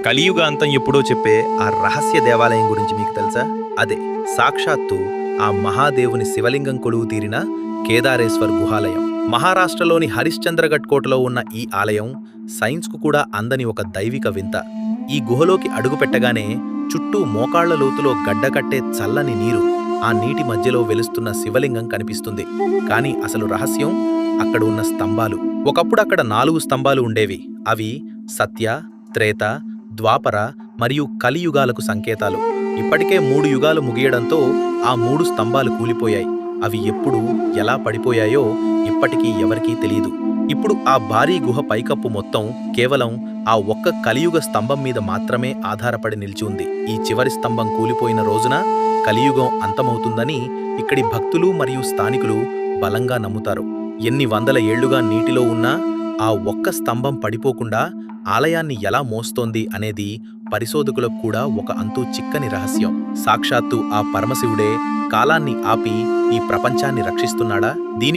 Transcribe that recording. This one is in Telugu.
కలియుగ అంతం ఎప్పుడో చెప్పే ఆ రహస్య దేవాలయం గురించి మీకు తెలుసా? అదే సాక్షాత్తు ఆ మహాదేవుని శివలింగం కొలువు తీరిన కేదారేశ్వర్ గుహాలయం. మహారాష్ట్రలోని హరిశ్చంద్రగఢ్ కోటలో ఉన్న ఈ ఆలయం సైన్స్కు కూడా అందని ఒక దైవిక వింత. ఈ గుహలోకి అడుగుపెట్టగానే చుట్టూ మోకాళ్ల లోతులో గడ్డకట్టే చల్లని నీరు, ఆ నీటి మధ్యలో వెలుస్తున్న శివలింగం కనిపిస్తుంది. కానీ అసలు రహస్యం అక్కడ ఉన్న స్తంభాలు. ఒకప్పుడు అక్కడ 4 స్తంభాలు ఉండేవి. అవి సత్య, త్రేత, ద్వాపర మరియు కలియుగాలకు సంకేతాలు. ఇప్పటికే 3 యుగాలు ముగియడంతో ఆ 3 స్తంభాలు కూలిపోయాయి. అవి ఎప్పుడు, ఎలా పడిపోయాయో ఇప్పటికీ ఎవరికీ తెలియదు. ఇప్పుడు ఆ భారీ గుహ పైకప్పు మొత్తం కేవలం ఆ ఒక్క కలియుగ స్తంభం మీద మాత్రమే ఆధారపడి నిలిచి ఉంది. ఈ చివరి స్తంభం కూలిపోయిన రోజున కలియుగం అంతమవుతుందని ఇక్కడి భక్తులు మరియు స్థానికులు బలంగా నమ్ముతారు. ఎన్ని వందల ఏళ్లుగా నీటిలో ఉన్నా ఆ ఒక్క స్తంభం పడిపోకుండా ఆలయాన్ని ఎలా మోస్తోంది అనేది పరిశోధకులకు కూడా ఒక అంతు చిక్కని రహస్యం. సాక్షాత్తు ఆ పరమశివుడే కాలాన్ని ఆపి ఈ ప్రపంచాన్ని రక్షిస్తున్నాడా? దీని